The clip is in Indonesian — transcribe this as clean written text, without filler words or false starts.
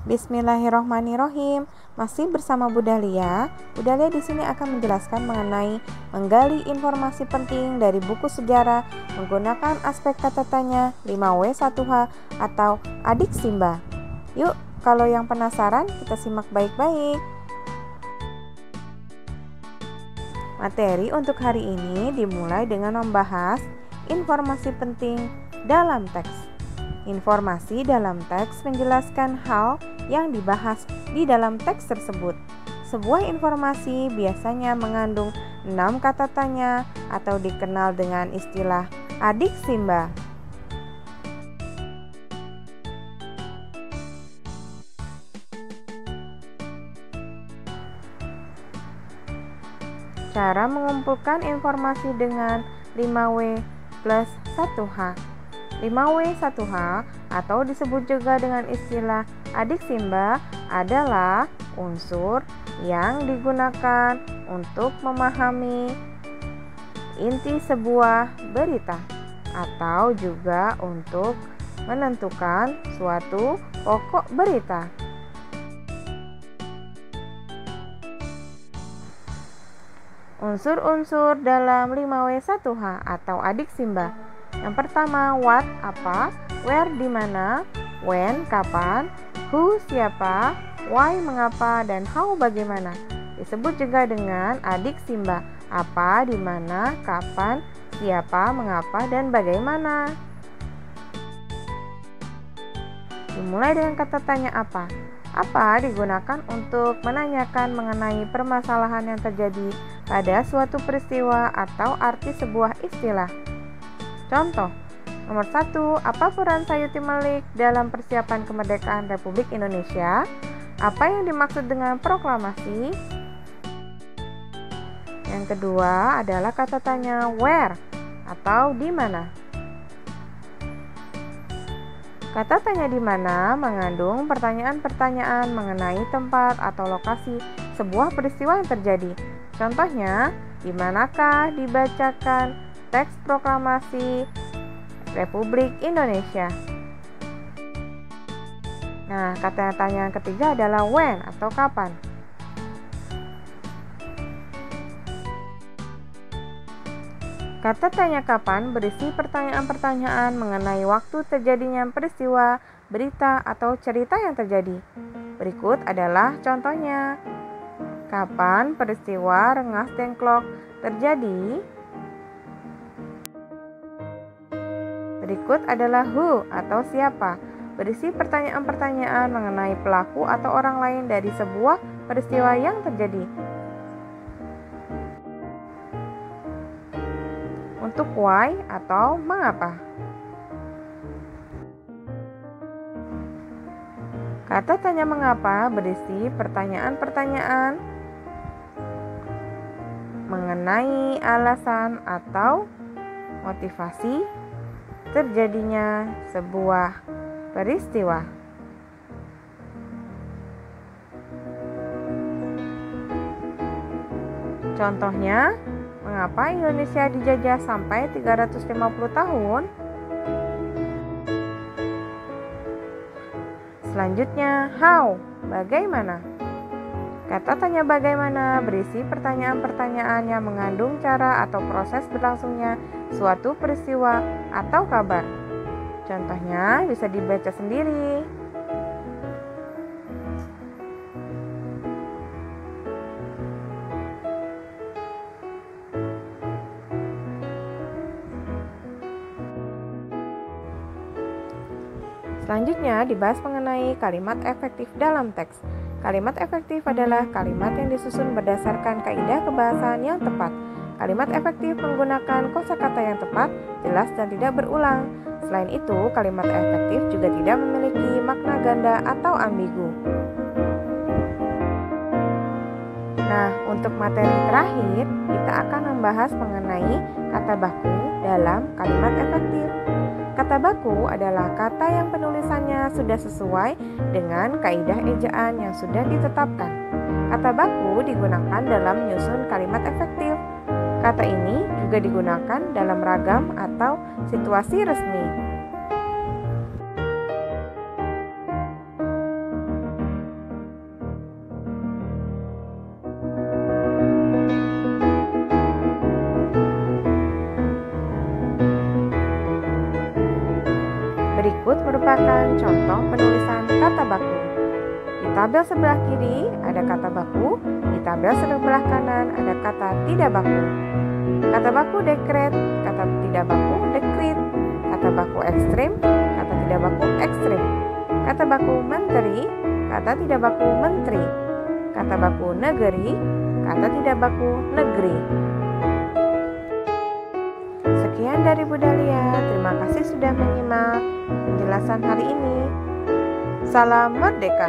Bismillahirrohmanirrohim. Masih bersama Bu Dahlia. Bu Dahlia di sini akan menjelaskan mengenai menggali informasi penting dari buku sejarah menggunakan aspek kata tanya 5W1H atau adik Simba. Yuk, kalau yang penasaran kita simak baik-baik. Materi untuk hari ini dimulai dengan membahas informasi penting dalam teks. Informasi dalam teks menjelaskan hal yang dibahas di dalam teks tersebut. Sebuah informasi biasanya mengandung 6 kata tanya atau dikenal dengan istilah adik Simba. Cara mengumpulkan informasi dengan 5W plus 1H. 5W1H atau disebut juga dengan istilah adik Simba adalah unsur yang digunakan untuk memahami inti sebuah berita atau juga untuk menentukan suatu pokok berita. Unsur-unsur dalam 5W1H atau adik Simba. Yang pertama, what, apa, where, di mana, when, kapan, who, siapa, why, mengapa, dan how, bagaimana. Disebut juga dengan adik Simba, apa, di mana, kapan, siapa, mengapa, dan bagaimana. Dimulai dengan kata tanya apa. Apa digunakan untuk menanyakan mengenai permasalahan yang terjadi pada suatu peristiwa atau arti sebuah istilah. Contoh, nomor 1, apa peran Sayuti Malik dalam persiapan kemerdekaan Republik Indonesia? Apa yang dimaksud dengan proklamasi? Yang kedua adalah kata tanya where atau di mana. Kata tanya di mana mengandung pertanyaan-pertanyaan mengenai tempat atau lokasi sebuah peristiwa yang terjadi. Contohnya, di manakah dibacakan teks proklamasi Republik Indonesia? Nah, kata tanya yang ketiga adalah when atau kapan. Kata tanya kapan berisi pertanyaan-pertanyaan mengenai waktu terjadinya peristiwa, berita, atau cerita yang terjadi. Berikut adalah contohnya. Kapan peristiwa Rengas Dengklok terjadi? Berikut adalah who atau siapa. Berisi pertanyaan-pertanyaan mengenai pelaku atau orang lain dari sebuah peristiwa yang terjadi. Untuk why atau mengapa. Kata tanya mengapa berisi pertanyaan-pertanyaan mengenai alasan atau motivasi terjadinya sebuah peristiwa. Contohnya, mengapa Indonesia dijajah sampai 350 tahun? Selanjutnya, how, bagaimana. Kata tanya bagaimana berisi pertanyaan-pertanyaan yang mengandung cara atau proses berlangsungnya suatu peristiwa atau kabar. Contohnya bisa dibaca sendiri. Selanjutnya dibahas mengenai kalimat efektif dalam teks. Kalimat efektif adalah kalimat yang disusun berdasarkan kaidah kebahasaan yang tepat. Kalimat efektif menggunakan kosakata yang tepat, jelas, dan tidak berulang. Selain itu, kalimat efektif juga tidak memiliki makna ganda atau ambigu. Nah, untuk materi terakhir, kita akan membahas mengenai kata baku dalam kalimat efektif. Kata baku adalah kata yang penulisannya sudah sesuai dengan kaidah ejaan yang sudah ditetapkan. Kata baku digunakan dalam menyusun kalimat efektif. Kata ini juga digunakan dalam ragam atau situasi resmi. Berikut merupakan contoh penulisan kata baku. Di tabel sebelah kiri ada kata baku, di tabel sebelah kanan ada kata tidak baku. Kata baku dekret, kata tidak baku dekrit, kata baku ekstrim, kata tidak baku ekstrim, kata baku menteri, kata tidak baku menteri, kata baku negeri, kata tidak baku negeri. Sekian dari Bu Dahlia, terima kasih sudah menyimak penjelasan hari ini. Salam merdeka!